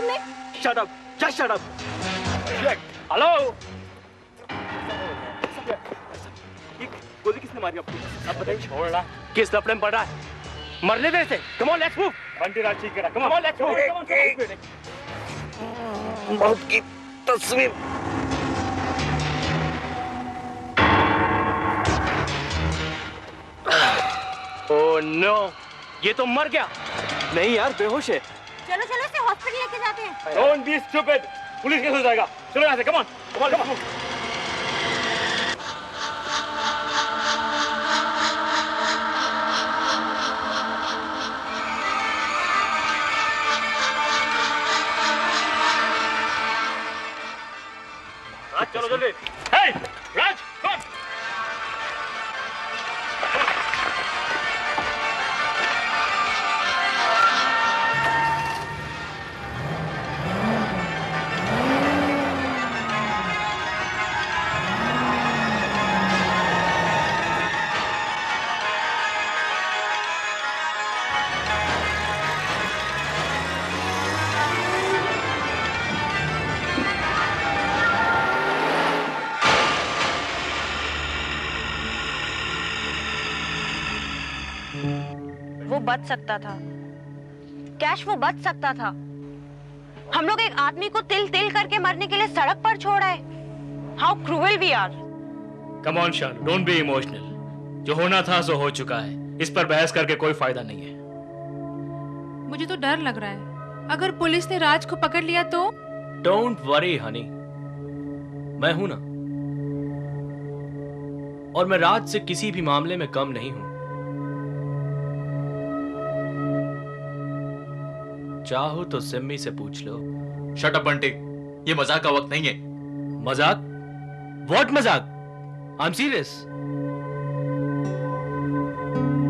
तुमने? Shut up! Just shut up! Hello! ये गोली किसने मारी आपको? आप बताइए। छोड़ना। किस लफड़े में पड़ रहा है? मरने दे इसे। Come on, let's move. Bunty राज ठीक करा। Come on, let's move. मौत की तस्वीर। Oh no! ये तो मर गया। नहीं यार, बेहोश है। चलो चलो इसे हॉस्पिटल लेके जाते हैं। Don't be stupid. पुलिस कैसे हो जाएगा? चलो यहाँ से। Come on, come on, come on. राज चलो जल्दी। Hey, Raj, come on. वो बच सकता था कैश, वो बच सकता था। हम लोग एक आदमी को तिल तिल करके मरने के लिए सड़क पर छोड़ा है। How cruel we are. Come on Shalu, don't be emotional. जो होना था सो हो चुका है, इस पर बहस करके कोई फायदा नहीं है। मुझे तो डर लग रहा है, अगर पुलिस ने राज को पकड़ लिया तो? डोंट वरी हनी, मैं हूं ना, और मैं राज से किसी भी मामले में कम नहीं हूं। चाहो तो सिम्मी से पूछ लो। शट अप बंटी, ये मजाक का वक्त नहीं है। मजाक? व्हाट मजाक? I am serious.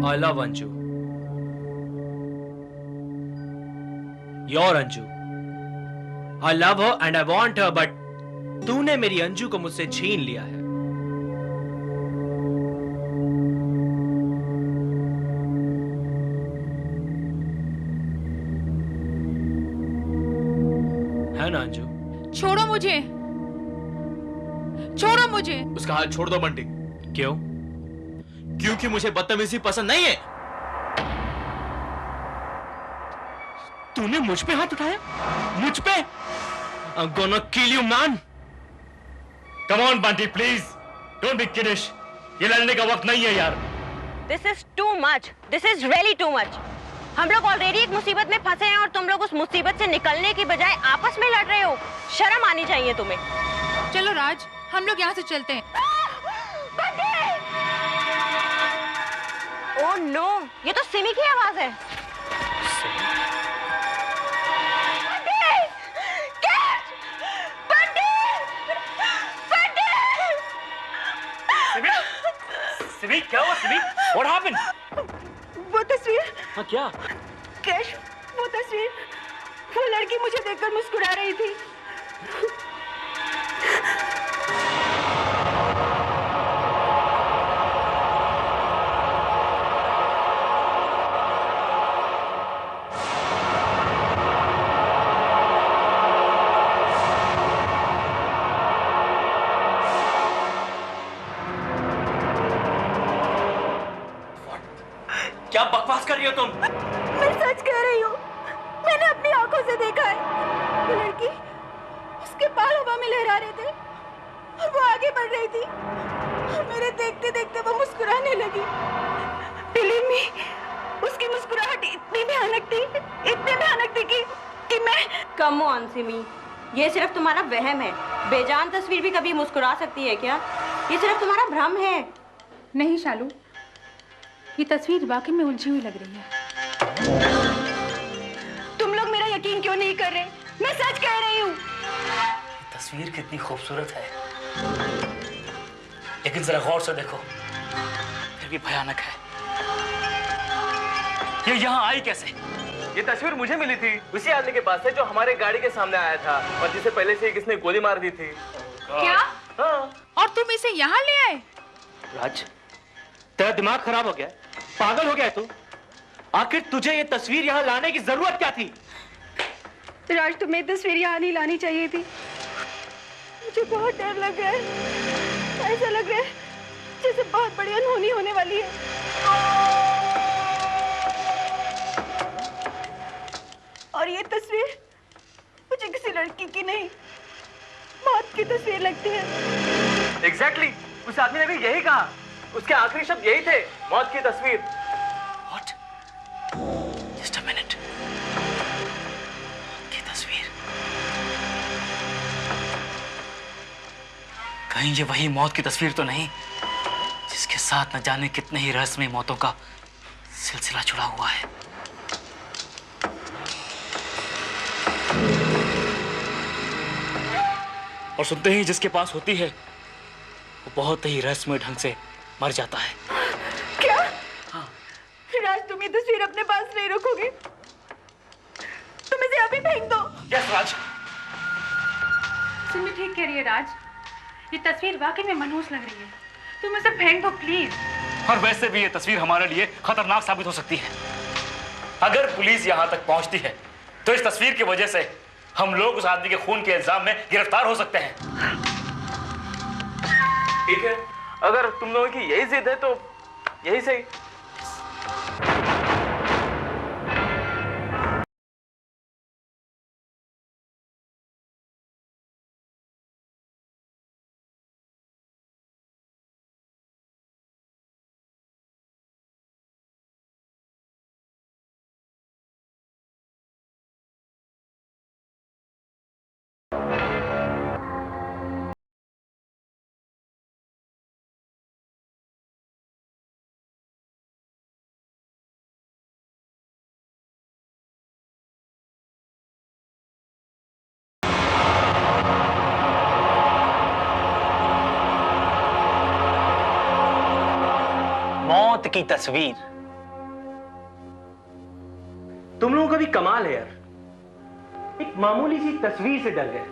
I love Anju, your Anju. I love her and I want her, but तूने मेरी अंजू को मुझसे छीन लिया है। है ना अंजू? छोड़ो मुझे, छोड़ो मुझे। उसका हाथ छोड़ दो बंटी। क्यों? क्योंकि मुझे बदतमीजी पसंद नहीं है। तूने मुझ पे हाथ उठाया? मुझ पे? I'm gonna kill you, man. Come on, Bunty, please. Don't be kiddish. ये लड़ने का वक्त नहीं है यार। This is too much, this is really too much. हम लोग ऑलरेडी एक मुसीबत में फंसे हैं और तुम लोग उस मुसीबत से निकलने की बजाय आपस में लड़ रहे हो। शर्म आनी चाहिए तुम्हें। चलो राज, हम लोग यहाँ से चलते हैं। ओह नो, ये तो सिमी की आवाज है। सिमी, क्या हुआ सिमी? What happened? वो तस्वीर। हाँ क्या? कैश, वो तस्वीर, वो लड़की मुझे देखकर मुस्कुरा रही थी। क्या बकवास कर रही हो तुम? मैं सच कह रही हूँ, मैंने अपनी आंखों से देखा है। वो लड़की, उसके बाल हवा में लहरा रहे थे और वो आगे बढ़ रही थी और मेरे देखते देखते वो मुस्कुराने लगी। बिलीव मी, उसकी मुस्कुराहट इतनी भयानक थी कि मैं। कम ऑन सिमी, ये सिर्फ तुम्हारा वहम है। बेजान तस्वीर भी कभी मुस्कुरा सकती है क्या? ये सिर्फ तुम्हारा भ्रम है। नहीं शालू, ये तस्वीर वाकई में उलझी हुई लग रही है। तुम लोग मेरा यकीन क्यों नहीं कर रहे? मैं सच कह रही हूँ। तस्वीर कितनी खूबसूरत है, लेकिन जरा गौर से देखो, फिर भी भयानक है। ये यहाँ आई कैसे? ये तस्वीर मुझे मिली थी उसी आदमी के पास से जो हमारे गाड़ी के सामने आया था और जिसे पहले से किसने गोली मार दी थी। क्या? हाँ। और तुम इसे यहाँ ले आए? राज, तेरा दिमाग खराब हो गया, पागल हो गया तू? आखिर तुझे ये तस्वीर यहाँ लाने की जरूरत क्या थी? राज, तुम्हें तस्वीर यहाँ नहीं लानी चाहिए थी। मुझे बहुत डर लग रहा है। ऐसा लग रहा है जैसे बहुत बड़ी अनहोनी होने वाली है। और ये तस्वीर मुझे किसी लड़की की नहीं, मौत की तस्वीर लगती है। एग्जैक्टली, उस आदमी ने भी यही कहा। उसके आखिरी शब्द यही थे, मौत की तस्वीर। What? Just a minute. की तस्वीर। कहीं ये वही मौत की तस्वीर तो नहीं जिसके साथ न जाने कितने ही रहस्यमय मौतों का सिलसिला जुड़ा हुआ है। और सुनते ही जिसके पास होती है वो बहुत ही रहस्यमय ढंग से मर जाता है। क्या? हाँ। राज, तुम ये तस्वीर अपने पास नहीं रखोगे? तुम इसे अभी फेंक दो। यस राज। सिमी ठीक कह रही है राज, ये तस्वीर वाकई में मनहूस लग रही है। तुम इसे फेंक दो प्लीज। और वैसे भी ये तस्वीर हमारे लिए खतरनाक साबित हो सकती है। अगर पुलिस यहाँ तक पहुंचती है तो इस तस्वीर की वजह से हम लोग उस आदमी के खून के इल्जाम में गिरफ्तार हो सकते हैं। ठीक है, अगर तुम लोगों की यही जिद है तो यही सही। मौत की तस्वीर। तुम लोगों का भी कमाल है यार, एक मामूली सी तस्वीर से डर गए।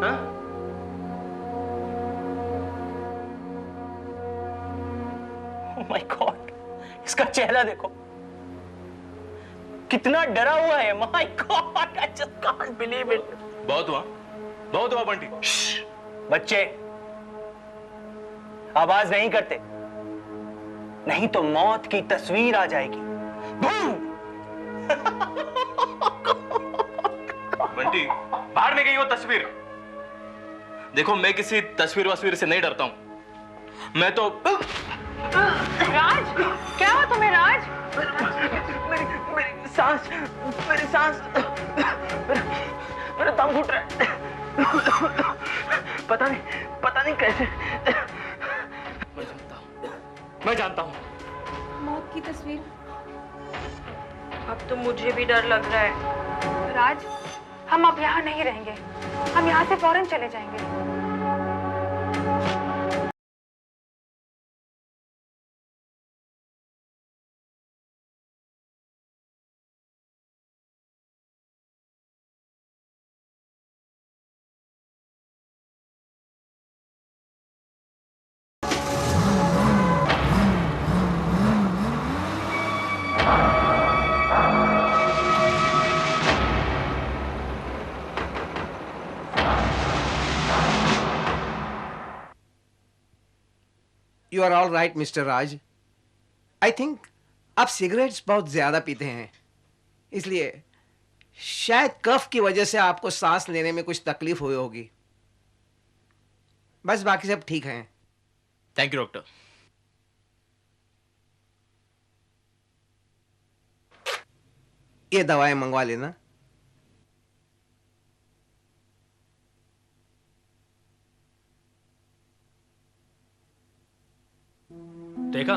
हाँ? Oh my God, इसका चेहरा देखो, कितना डरा हुआ है। My God, I just can't believe it. बहुत हुआ बंटी। बच्चे आवाज नहीं करते, नहीं तो मौत की तस्वीर आ जाएगी। बंटी, बाहर में गई वो तस्वीर। देखो, मैं किसी तस्वीर से नहीं डरता हूं। मैं तो राज, क्या हुआ तुम्हें राज? मेरी सांस, मेरा दम घुट रहा है। पता नहीं कैसे। मैं जानता हूं। मौत की तस्वीर। अब तो मुझे भी डर लग रहा है। राज, हम अब यहाँ नहीं रहेंगे, हम यहाँ से फौरन चले जाएंगे। You are all right, Mr. Raj. I think आप सिगरेट्स बहुत ज्यादा पीते हैं, इसलिए शायद कफ की वजह से आपको सांस लेने में कुछ तकलीफ हुई होगी। बस बाकी सब ठीक हैं। Thank you doctor. ये दवाएं मंगवा लेना। देखा,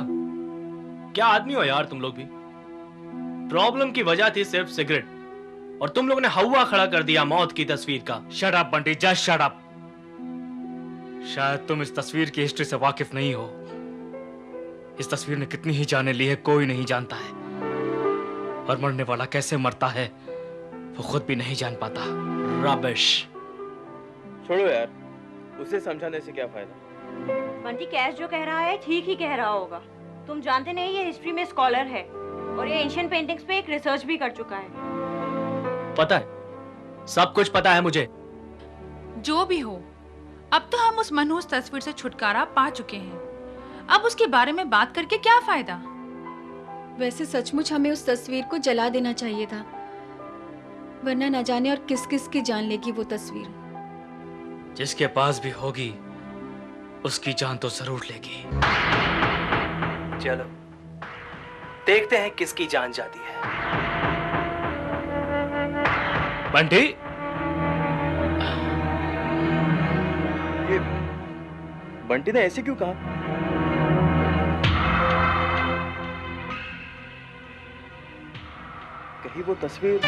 क्या आदमी हो यार तुम लोग भी। प्रॉब्लम की वजह थी सिर्फ सिगरेट, और तुम लोगों ने हवा खड़ा कर दिया मौत की तस्वीर का। Shut up Bunty, just shut up. शायद तुम इस तस्वीर की हिस्ट्री से वाकिफ नहीं हो। इस तस्वीर ने कितनी ही जाने ली है कोई नहीं जानता है, और मरने वाला कैसे मरता है वो खुद भी नहीं जान पाता। रबिश। छोड़ो यार, उसे समझाने से क्या फायदा। बंटी, कैश जो कह रहा है ठीक ही कह रहा होगा। तुम जानते नहीं, ये हिस्ट्री में स्कॉलर है और ये एंशिएंट पेंटिंग्स पे एक रिसर्च भी कर चुका है। पता है, सब कुछ पता है मुझे। जो भी हो, अब तो हम उस मनहूस तस्वीर से छुटकारा पा चुके हैं। अब उसके बारे में बात करके क्या फायदा? वैसे सचमुच हमें उस तस्वीर को जला देना चाहिए था, वरना न जाने और किस किस की जान लेगी वो तस्वीर। जिसके पास भी होगी उसकी जान तो जरूर लेगी। चलो देखते हैं किसकी जान जाती है। बंटी, ये बंटी ने ऐसे क्यों कहा? कहीं वो तस्वीर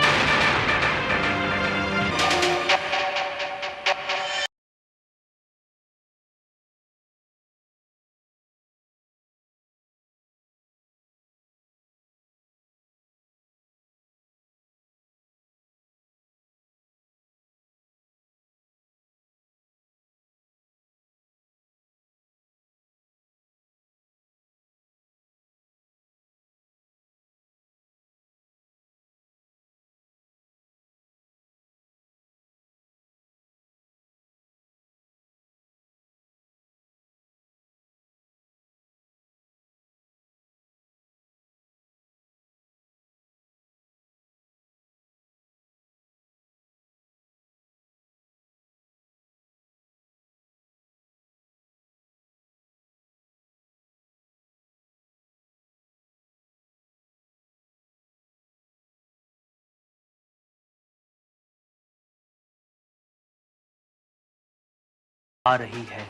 आ रही है।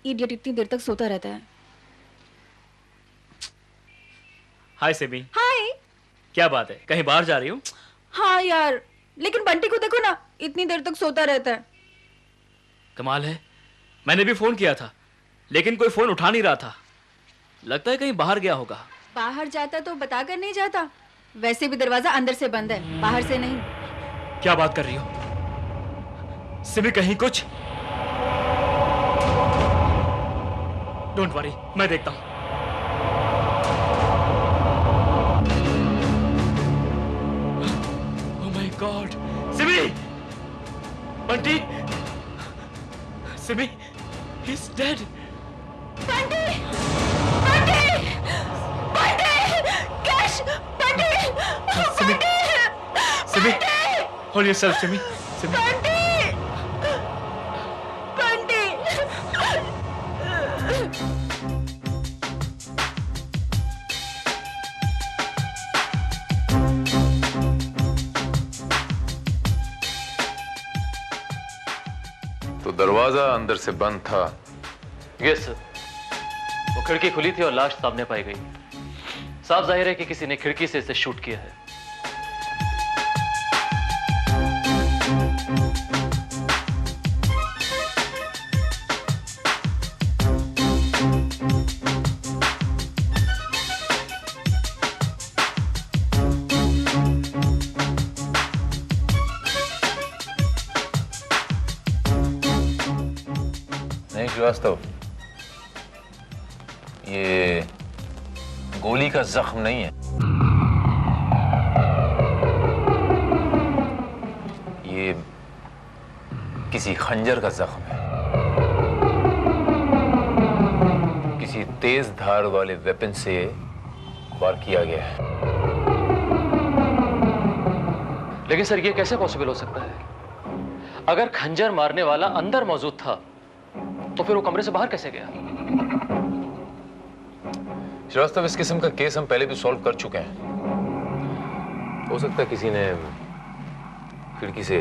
इडियट इतनी देर तक सोता रहता है। हाय सिमी। हाय। क्या बात है, कहीं बाहर जा रही हूँ? हाँ यार, लेकिन बंटी को देखो ना, इतनी देर तक सोता रहता है। कमाल है, मैंने भी फोन किया था लेकिन कोई फोन उठा नहीं रहा था। लगता है कहीं बाहर गया होगा। बाहर जाता तो बता कर नहीं जाता। वैसे भी दरवाजा अंदर से बंद है, बाहर से नहीं। क्या बात कर रही हो सिमी? कहीं कुछ? डोंट वरी, मैं देखता हूं। Oh my God, Simi! Bunty! Simi, he is dead. Bunty! Bunty! Bunty! Cash! Bunty! Simi! Bunty! Simi! Hold yourself Simi. Simi! Bunty! Bunty! तो दरवाजा अंदर से बंद था। यस सर, वो खिड़की खुली थी और लाश सामने पाई गई। साफ जाहिर है कि किसी ने खिड़की से इसे शूट किया है। नहीं श्रीवास्तव, ये गोली का जख्म नहीं है, ये किसी खंजर का जख्म है। किसी तेज धार वाले वेपन से वार किया गया है। लेकिन सर ये कैसे पॉसिबल हो सकता है? अगर खंजर मारने वाला अंदर मौजूद था तो फिर वो कमरे से बाहर कैसे गया? श्रीवास्तव, इस किस्म का केस हम पहले भी सॉल्व कर चुके हैं। हो सकता है किसी ने खिड़की से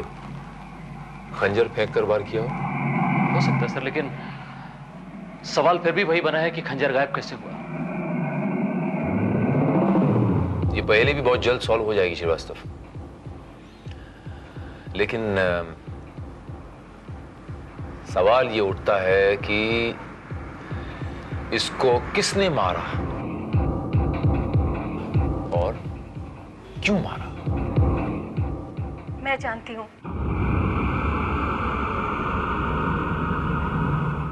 खंजर फेंक कर वार किया हो सकता है सर, लेकिन सवाल फिर भी वही बना है कि खंजर गायब कैसे हुआ? ये पहले भी बहुत जल्द सॉल्व हो जाएगी श्रीवास्तव, लेकिन सवाल ये उठता है कि इसको किसने मारा और क्यों मारा? मैं जानती हूँ।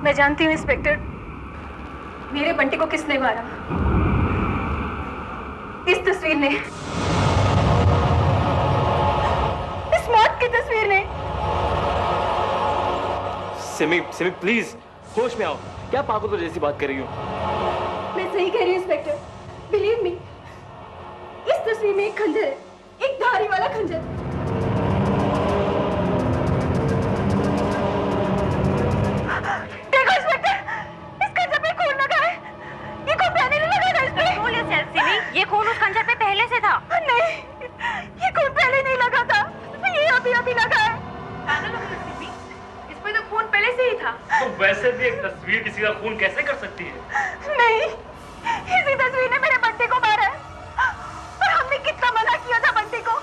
मैं जानती हूँ इंस्पेक्टर, मेरे बंटी को किसने मारा। इस तस्वीर ने, इस मौत की तस्वीर ने। सिमी सिमी प्लीज होश में आओ। क्या पागल जैसी बात कर रही हो? मैं सही कह रही हूँ इंस्पेक्टर, बिलीव मी। इस तस्वीर में एक खंजर है, एक धारी वाला खंजर। देखो इंस्पेक्टर, इस खंजर पे खून लगा है। ये खून पहले नहीं लगा था इस पे। Control yourself, Simi. ये खून उस खंजर पे पहले से था। नहीं, ये खून पहले नहीं लगा था, ये अभी लगा है। पागल हो गई सिमी, इसमें तो खून पहले से ही था। तो वैसे भी एक तस्वीर किसी का खून कैसे कर सकती है? नहीं, इसी तस्वीर ने मेरे बंटी को मारा है। और हमने कितना मना किया था बंटी को,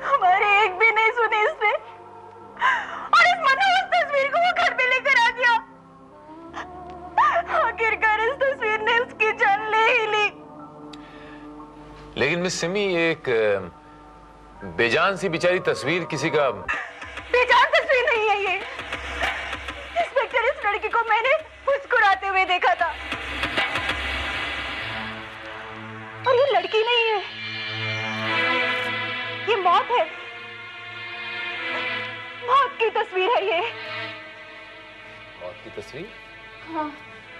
हमारे एक भी नहीं सुनी इसने। और इस मनहूस तस्वीर को वो घर पे लेकर आ गया। आखिरकार इस तस्वीर ने उसकी जान ले ही ली। लेकिन मिस सिमी, एक बेजान सी बेचारी तस्वीर किसी का... बेजान तस्वीर नहीं है ये इंस्पेक्टर। इस लड़की को मैंने मुस्कुराते हुए देखा था, और ये लड़की नहीं है, ये मौत है। मौत की तस्वीर है ये। मौत की तस्वीर? हाँ,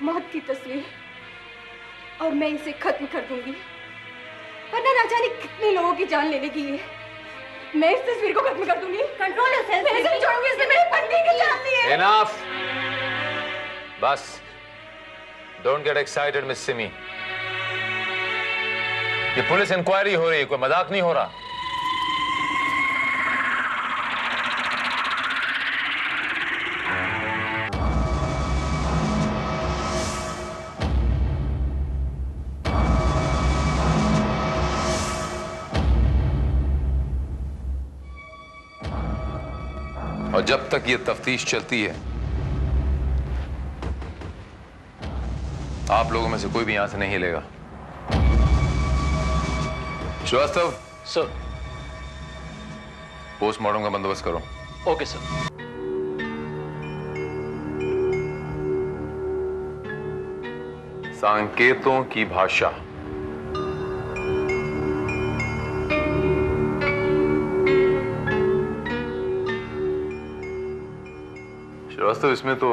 मौत की तस्वीर। और मैं इसे खत्म कर दूंगी, वरना ना जाने कितने लोगों की जान ले लेगी ये। मैं इस तस्वीर को खत्म कर दूंगी। Control yourself. मैं इसे छोड़ूंगी, इसने मेरे बंटी की जान ली है। Enough! बस, don't get excited miss Simi. ये पुलिस इंक्वायरी हो रही है, कोई मजाक नहीं हो रहा। और जब तक ये तफ्तीश चलती है, आप लोगों में से कोई भी यहां से नहीं हिलेगा। श्रीवास्तव सर। पोस्टमार्टम का बंदोबस्त करो। Okay sir. संकेतों की भाषा। श्रीवास्तव, इसमें तो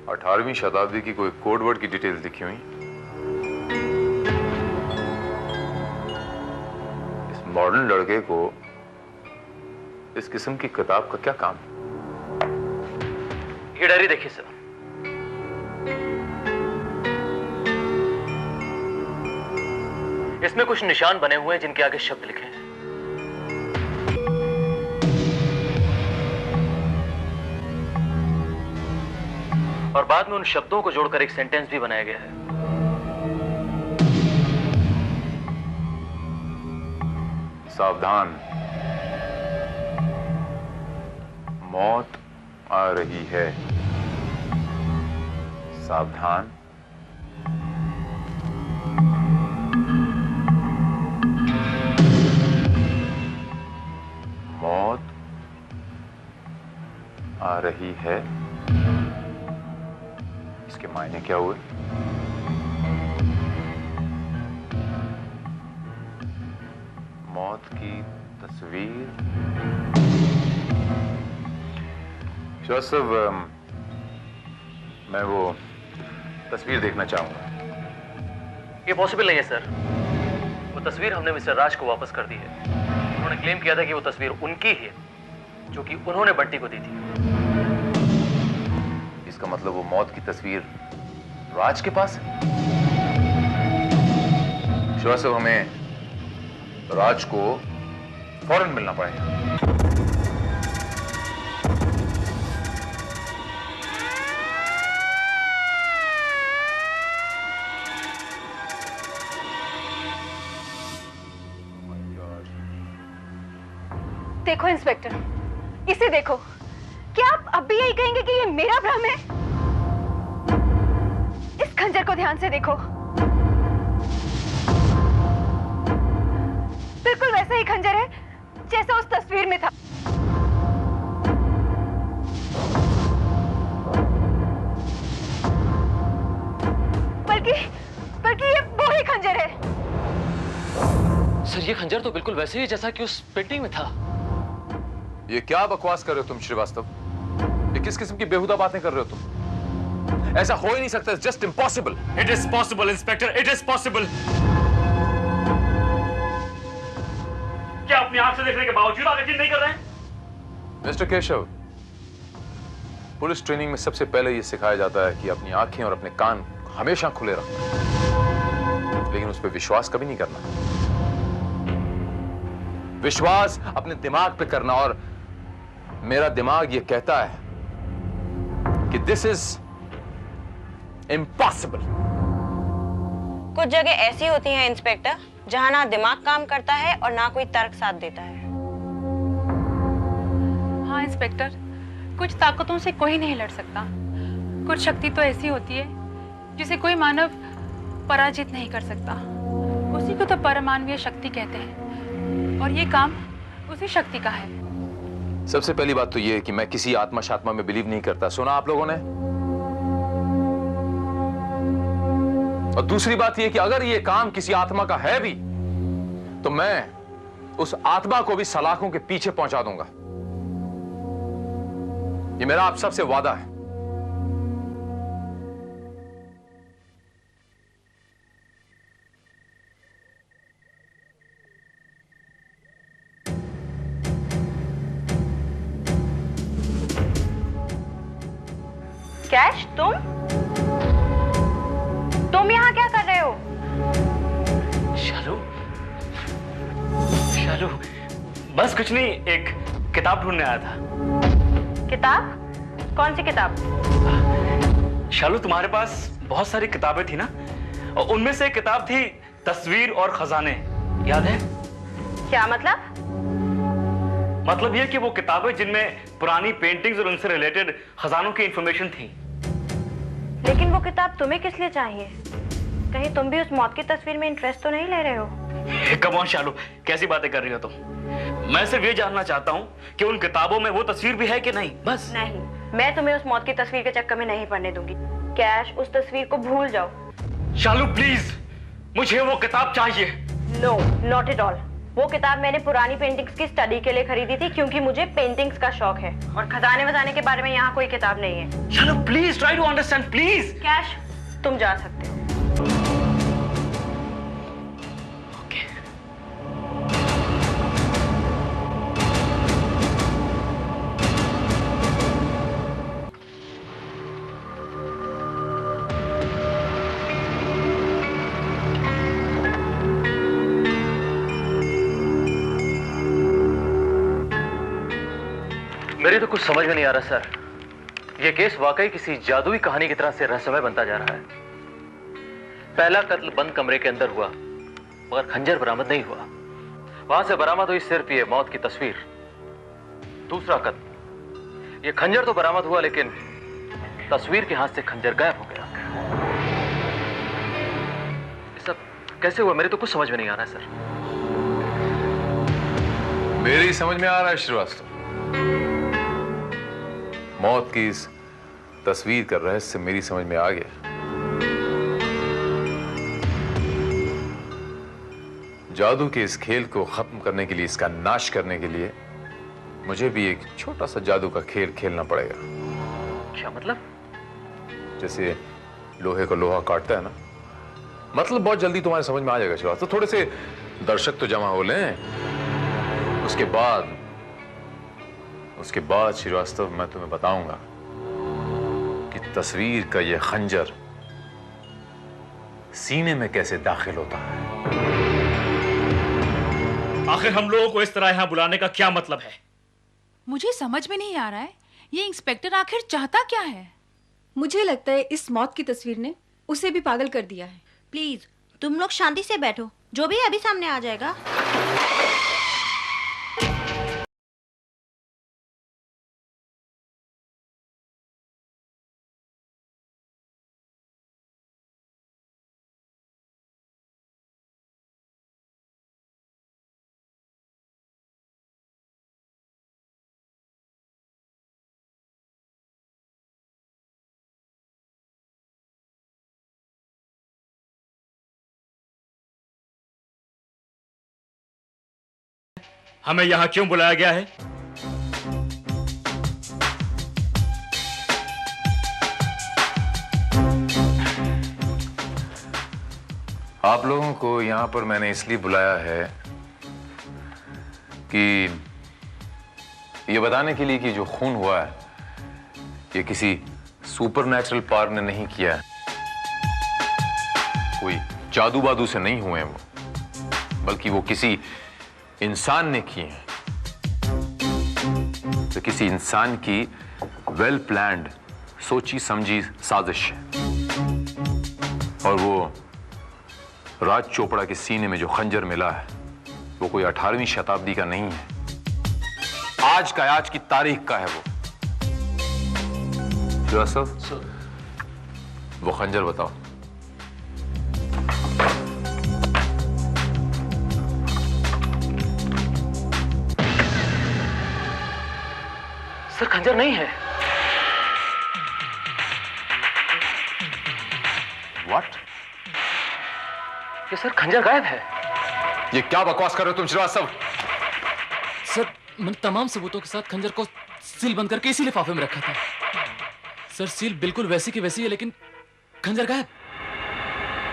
18वीं शताब्दी की कोई कोड वर्ड की डिटेल्स लिखी हुई। इस मॉडर्न लड़के को इस किस्म की किताब का क्या काम? ये डायरी देखिए सर। इसमें कुछ निशान बने हुए हैं जिनके आगे शब्द लिखे हैं। और बाद में उन शब्दों को जोड़कर एक सेंटेंस भी बनाया गया है। सावधान, मौत आ रही है। सावधान, मौत आ रही है। इसके मायने क्या हुए? मौत की तस्वीर। जोसेफ, मैं वो तस्वीर देखना चाहूंगा। ये पॉसिबल नहीं है सर। वो तस्वीर हमने मिस्टर राज को वापस कर दी है। उन्होंने क्लेम किया था कि वो तस्वीर उनकी ही है, जो कि उन्होंने बंटी को दी थी। इसका मतलब वो मौत की तस्वीर राज के पास है। श्रीवास्तव, हमें राज को फौरन मिलना पड़ेगा। देखो इंस्पेक्टर, इसे देखो। क्या आप अब भी यही कहेंगे कि ये मेरा भ्रम है? इस खंजर को ध्यान से देखो। बिल्कुल वैसा ही खंजर है जैसा उस तस्वीर में था। बल्कि ये वो ही खंजर है। सर ये खंजर तो बिल्कुल वैसे ही जैसा कि उस पेंटिंग में था। ये क्या बकवास कर रहे हो तुम श्रीवास्तव? ये किस किस्म की बेहुदा बातें कर रहे हो तुम? ऐसा हो ही नहीं सकता, just impossible. It is possible inspector, it is possible. क्या अपनी आंख से देखने के बावजूद आप यकीन नहीं कर रहे हैं? मिस्टर केशव, पुलिस ट्रेनिंग में सबसे पहले यह सिखाया जाता है कि अपनी आंखें और अपने कान हमेशा खुले रखना, लेकिन उस पर विश्वास कभी नहीं करना। विश्वास अपने दिमाग पे करना, और मेरा दिमाग ये कहता है कि दिस इज इम्पॉसिबल। कुछ जगह ऐसी होती हैं इंस्पेक्टर जहां ना दिमाग काम करता है और ना कोई तर्क साथ देता है। हाँ इंस्पेक्टर, कुछ ताकतों से कोई नहीं लड़ सकता। कुछ शक्ति तो ऐसी होती है जिसे कोई मानव पराजित नहीं कर सकता। उसी को तो परमाणवीय शक्ति कहते हैं, और ये काम उसी शक्ति का है। सबसे पहली बात तो यह है कि मैं किसी आत्मा शात्मा में बिलीव नहीं करता, सुना आप लोगों ने? और दूसरी बात यह कि अगर यह काम किसी आत्मा का है भी, तो मैं उस आत्मा को भी सलाखों के पीछे पहुंचा दूंगा। ये मेरा आप सबसे वादा है। कैश, तुम यहाँ क्या कर रहे हो? शालू, शालू, बस कुछ नहीं, एक किताब ढूंढने आया था। किताब? कौन सी किताब? शालू, तुम्हारे पास बहुत सारी किताबें थी ना, और उनमें से एक किताब थी तस्वीर और खजाने, याद है? क्या मतलब? मतलब यह कि वो किताबें जिनमें पुरानी पेंटिंग्स और उनसे रिलेटेड खजानों की इंफॉर्मेशन थी। लेकिन वो किताब तुम्हें किस लिए चाहिए? कहीं तुम भी उस मौत की तस्वीर में इंटरेस्ट तो नहीं ले रहे हो? कम ऑन शालू, कैसी बातें कर रही हो तुम? मैं सिर्फ ये जानना चाहता हूँ कि उन किताबों में वो तस्वीर भी है कि नहीं, बस। नहीं, मैं तुम्हें उस मौत की तस्वीर के चक्कर में नहीं पड़ने दूंगी। कैश, उस तस्वीर को भूल जाओ। शालू प्लीज, मुझे वो किताब चाहिए। No, not at all. वो किताब मैंने पुरानी पेंटिंग्स की स्टडी के लिए खरीदी थी, क्योंकि मुझे पेंटिंग्स का शौक है, और खजाने वजाने के बारे में यहाँ कोई किताब नहीं है। Shalu please try to understand, please. कैश, तुम जा सकते हो। मेरी तो कुछ समझ में नहीं आ रहा सर। यह केस वाकई किसी जादुई कहानी की तरह से रहस्यमय बनता जा रहा है। पहला कत्ल बंद कमरे के अंदर हुआ, मगर खंजर बरामद नहीं हुआ। वहां से बरामद हुई सिर्फ ये मौत की तस्वीर। दूसरा कत्ल, ये खंजर तो बरामद हुआ, लेकिन तस्वीर के हाथ से खंजर गायब हो गया। ये सब कैसे हुआ, मेरे तो कुछ समझ में नहीं आ रहा है सर। मेरी समझ में आ रहा है श्रीवास्तव। मौत की इस तस्वीर का रहस्य मेरी समझ में आ गया। जादू के इस खेल को खत्म करने के लिए, इसका नाश करने के लिए मुझे भी एक छोटा सा जादू का खेल खेलना पड़ेगा। क्या मतलब? जैसे लोहे को लोहा काटता है ना, मतलब बहुत जल्दी तुम्हारे समझ में आ जाएगा श्रीवास्तव। तो थोड़े से दर्शक तो जमा हो लें, उसके बाद श्रीवास्तव मैं तुम्हें बताऊंगा कि तस्वीर का यह खंजर सीने में कैसे दाखिल होता है। आखिर हम लोगों को इस तरह यहां बुलाने का क्या मतलब है? मुझे समझ में नहीं आ रहा है, ये इंस्पेक्टर आखिर चाहता क्या है? मुझे लगता है इस मौत की तस्वीर ने उसे भी पागल कर दिया है। प्लीज तुम लोग शांति से बैठो, जो भी अभी सामने आ जाएगा। हमें यहां क्यों बुलाया गया है? आप लोगों को यहां पर मैंने इसलिए बुलाया है कि ये बताने के लिए कि जो खून हुआ है ये किसी सुपरनैचुरल पावर ने नहीं किया है, कोई जादू बादू से नहीं हुए हैं वो, बल्कि वो किसी इंसान ने किए हैं। तो किसी इंसान की वेल प्लान्ड, सोची समझी साजिश है। और वो राज चोपड़ा के सीने में जो खंजर मिला है वो कोई 18वीं शताब्दी का नहीं है, आज का, आज की तारीख का है वो। श्रीवास्तव, वो खंजर बताओ। सर खंजर नहीं है। व्हाट? ये सर खंजर गायब है। ये क्या बकवास कर रहे हो तुम श्रीवास्तव? सर मैंने तमाम सबूतों के साथ खंजर को सील बंद करके इसी लिफाफे में रखा था। सर सील बिल्कुल वैसी की वैसी है, लेकिन खंजर गायब।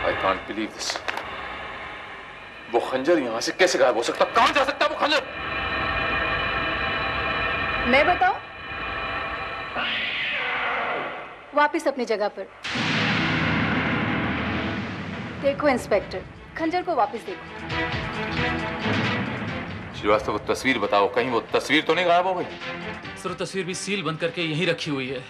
I can't believe this. वो खंजर यहां से कैसे गायब हो सकता? कहां जा सकता है वो खंजर? मैं बताऊं? वापिस अपनी जगह पर देखो इंस्पेक्टर, खंजर को वापस देखो। श्रीवास्तव वो तस्वीर बताओ, कहीं वो तस्वीर तो नहीं गायब हो गई? सर वो तस्वीर भी सील बंद करके यहीं रखी हुई है।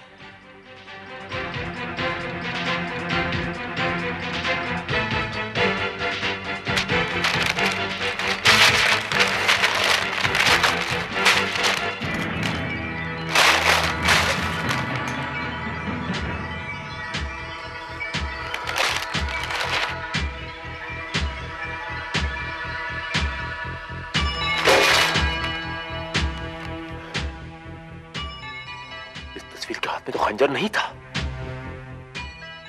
तस्वीर के हाथ में तो खंजर नहीं था,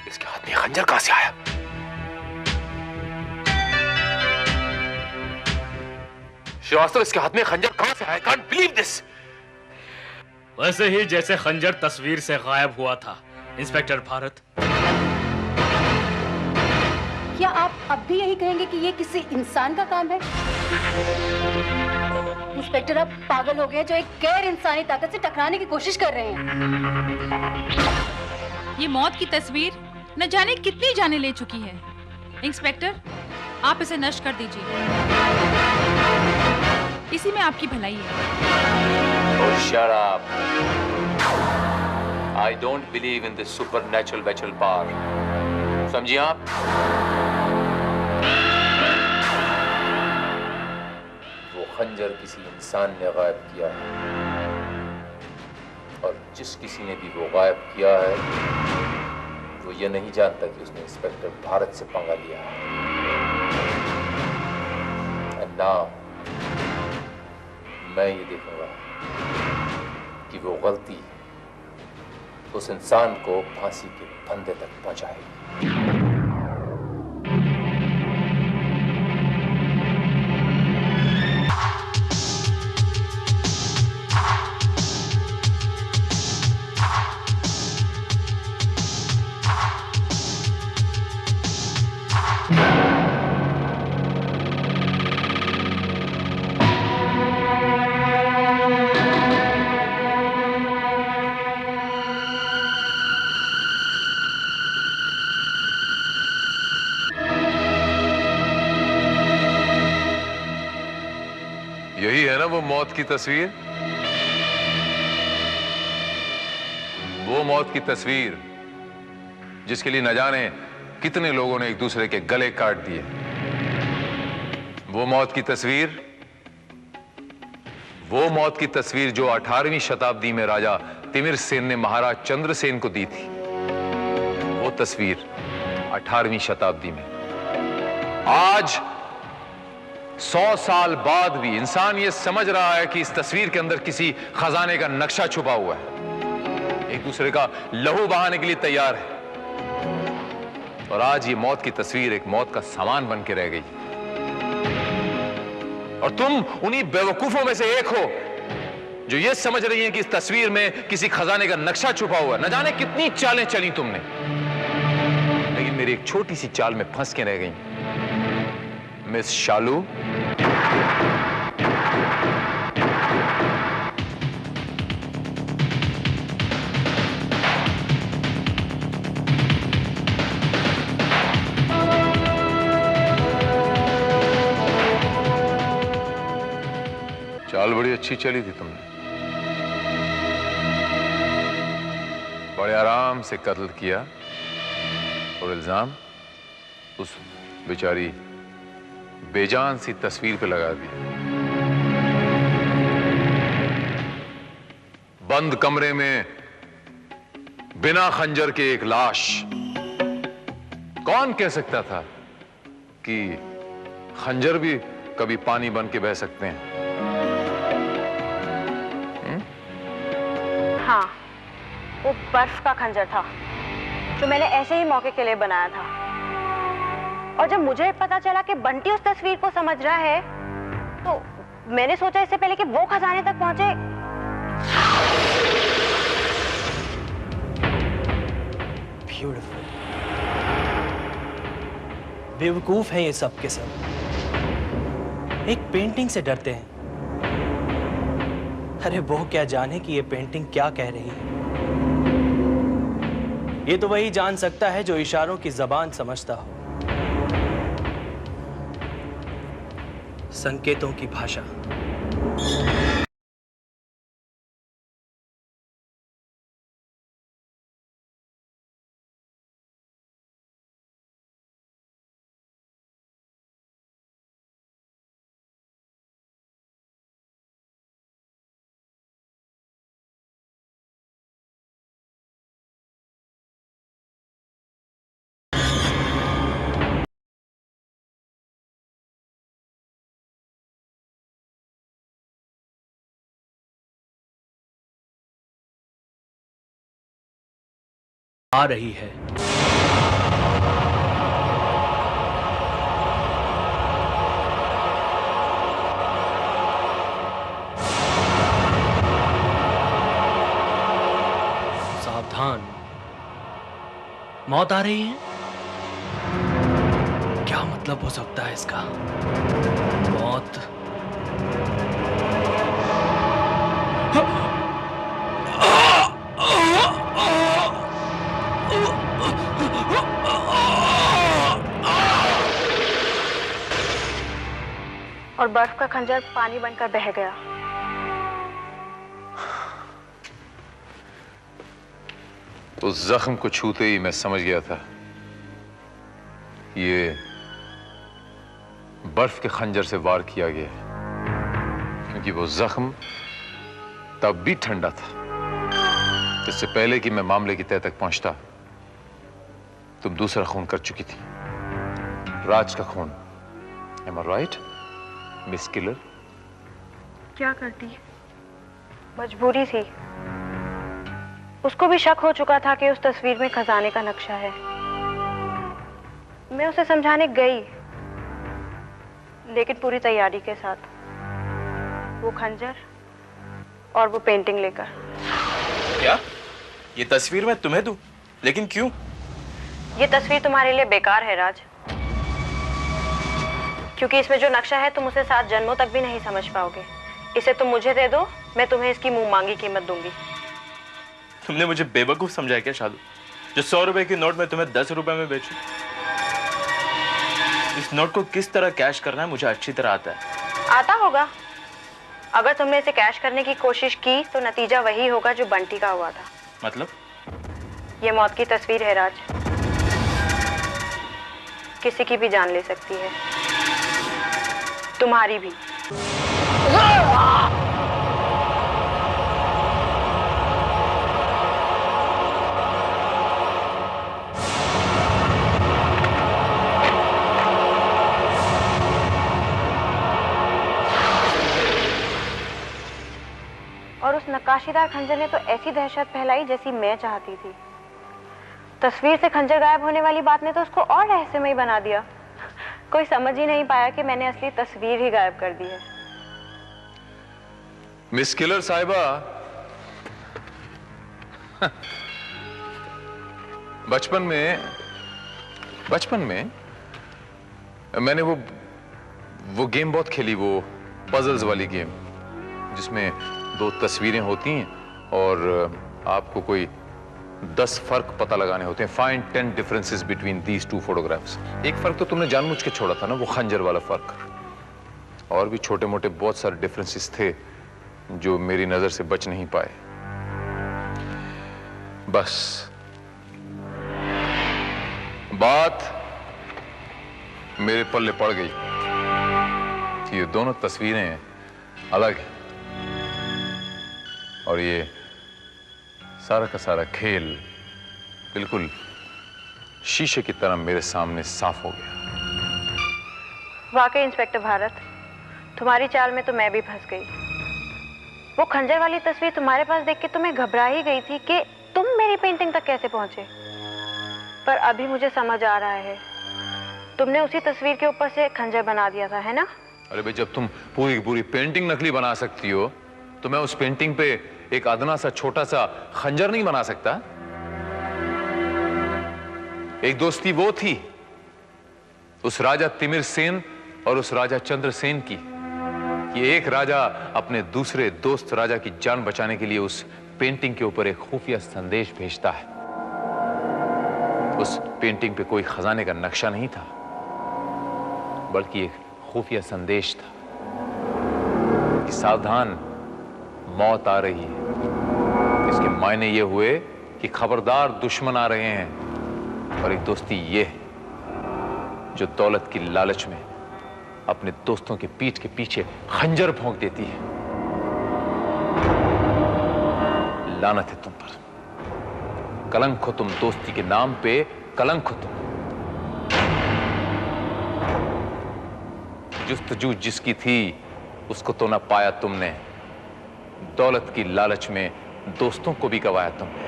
इसके हाथ में खंजर कहां से आया? श्रीवास्तव, इसके हाथ में खंजर कहां से आया? I can't believe this. वैसे ही जैसे खंजर तस्वीर से गायब हुआ था, इंस्पेक्टर भारत। क्या आप अब भी यही कहेंगे कि ये किसी इंसान का काम है? इंस्पेक्टर, आप पागल हो गए जो एक गैर इंसानी ताकत से टकराने की कोशिश कर रहे हैं। ये मौत की तस्वीर न जाने कितनी जाने ले चुकी है। इंस्पेक्टर, आप इसे नष्ट कर दीजिए, इसी में आपकी भलाई है। Oh, shut up. I don't believe in this supernatural power. समझिए आप? वो खंजर किसी इंसान ने गायब किया है, और जिस किसी ने भी वो गायब किया है वो ये नहीं जानता कि उसने इंस्पेक्टर भारत से पंगा लिया है। And now मैं ये देखूंगा कि वो गलती उस इंसान को फांसी के फंदे तक पहुंचाएगी। यही है ना वो मौत की तस्वीर? वो मौत की तस्वीर जिसके लिए न जाने कितने लोगों ने एक दूसरे के गले काट दिए। वो मौत की तस्वीर, वो मौत की तस्वीर जो 18वीं शताब्दी में राजा तिमिर सेन ने महाराज चंद्रसेन को दी थी। वो तस्वीर 18वीं शताब्दी में। आज 100 साल बाद भी इंसान ये समझ रहा है कि इस तस्वीर के अंदर किसी खजाने का नक्शा छुपा हुआ है, एक दूसरे का लहू बहाने के लिए तैयार है। और आज ये मौत की तस्वीर एक मौत का सामान बन के रह गई। और तुम उन्हीं बेवकूफों में से एक हो जो ये समझ रही हैं कि इस तस्वीर में किसी खजाने का नक्शा छुपा हुआ है। न जाने कितनी चालें चली तुमने, लेकिन मेरी एक छोटी सी चाल में फंस के रह गई। मिस शालू, चाल बड़ी अच्छी चली थी तुमने। बड़े आराम से कत्ल किया और इल्जाम उस बेचारी बेजान सी तस्वीर पे लगा दिया। बंद कमरे में बिना खंजर के एक लाश। कौन कह सकता था कि खंजर भी कभी पानी बन के बह सकते हैं? हाँ, वो बर्फ का खंजर था जो मैंने ऐसे ही मौके के लिए बनाया था। और जब मुझे पता चला कि बंटी उस तस्वीर को समझ रहा है, तो मैंने सोचा इससे पहले कि वो खजाने तक पहुंचे। ब्यूटीफुल। बेवकूफ हैं ये सब के सब। एक पेंटिंग से डरते हैं। अरे वो क्या जाने कि ये पेंटिंग क्या कह रही है। ये तो वही जान सकता है जो इशारों की जबान समझता हो। संकेतों की भाषा। आ रही है। सावधान, मौत आ रही है। क्या मतलब हो सकता है इसका? मौत। और बर्फ का खंजर पानी बनकर बह गया। उस जख्म को छूते ही मैं समझ गया था ये बर्फ के खंजर से वार किया गया है, क्योंकि वो जख्म तब भी ठंडा था। इससे पहले कि मैं मामले की तह तक पहुंचता, तुम दूसरा खून कर चुकी थी, राज का खून। Am I right, miss killer? क्या करती? मजबूरी थी। उसको भी शक हो चुका था कि उस तस्वीर में खजाने का नक्शा है। मैं उसे समझाने गई, लेकिन पूरी तैयारी के साथ। वो खंजर और वो पेंटिंग लेकर। क्या ये तस्वीर मैं तुम्हें दूं? लेकिन क्यों? ये तस्वीर तुम्हारे लिए बेकार है राज, क्योंकि इसमें जो नक्शा है तुम उसे 7 जन्मों तक भी नहीं समझ पाओगे। इसे तुम मुझे दे दो, मैं तुम्हें इसकी मुंह मांगी कीमत दूंगी। तुमने मुझे बेवकूफ समझा क्या शालू, जो 100 रुपए की नोट में तुम्हें 10 रुपए में बेचूं? इस नोट को किस तरह कैश करना है मुझे अच्छी तरह आता है। आता होगा। अगर तुमने इसे कैश करने की कोशिश की तो नतीजा वही होगा जो बंटी का हुआ था। मतलब? ये मौत की तस्वीर है राज, किसी की भी जान ले सकती है, तुम्हारी भी। और उस नक्काशीदार खंजर ने तो ऐसी दहशत फैलाई जैसी मैं चाहती थी। तस्वीर से खंजर गायब होने वाली बात ने तो उसको और रहस्यमय बना दिया। कोई समझ ही नहीं पाया कि मैंने असली तस्वीर ही गायब कर दी है। मिस किलर साहिबा, बचपन में मैंने वो गेम बहुत खेली, वो पजल्स वाली गेम जिसमें 2 तस्वीरें होती हैं और आपको कोई 10 फर्क पता लगाने होते हैं। Find 10 differences between these 2 photographs. एक फर्क तो तुमने जानबूझ के छोड़ा था ना, वो खंजर वाला फर्क। और भी छोटे मोटे बहुत सारे डिफरेंसेस थे जो मेरी नजर से बच नहीं पाए। बस बात मेरे पल्ले पड़ गई कि ये दोनों तस्वीरें अलग हैं और ये सारा का सारा खेल बिल्कुल शीशे की तरह मेरे सामने साफ हो गया। वाकई इंस्पेक्टर भारत, तुम्हारी चाल में तो मैं भी फंस गई। वो खंजर वाली तस्वीर तुम्हारे पास देख के तो मैं घबरा ही गई थी कि तुम मेरी पेंटिंग तक कैसे पहुंचे। पर अभी मुझे समझ आ रहा है, तुमने उसी तस्वीर के ऊपर से खंजर बना दिया था, है ना? अरे भाई, जब तुम पूरी की पूरी पेंटिंग नकली बना सकती हो तो मैं उस पेंटिंग पे एक अदना सा छोटा सा खंजर नहीं बना सकता? एक दोस्ती वो थी उस राजा तिमिर सेन और उस राजा चंद्रसेन की कि एक राजा अपने दूसरे दोस्त राजा की जान बचाने के लिए उस पेंटिंग के ऊपर एक खुफिया संदेश भेजता है। उस पेंटिंग पे कोई खजाने का नक्शा नहीं था, बल्कि एक खुफिया संदेश था कि सावधान, मौत आ रही है। इसके मायने ये हुए कि खबरदार, दुश्मन आ रहे हैं। और एक दोस्ती ये है जो दौलत की लालच में अपने दोस्तों के पीठ के पीछे खंजर भोंक देती है। लानत है तुम पर, कलंक हो तुम दोस्ती के नाम पे, कलंक हो तुम। जुस्तजू जिसकी थी उसको तो ना पाया तुमने, दौलत की लालच में दोस्तों को भी गवाया तुमने।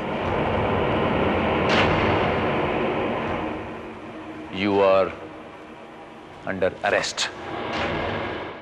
You are under arrest.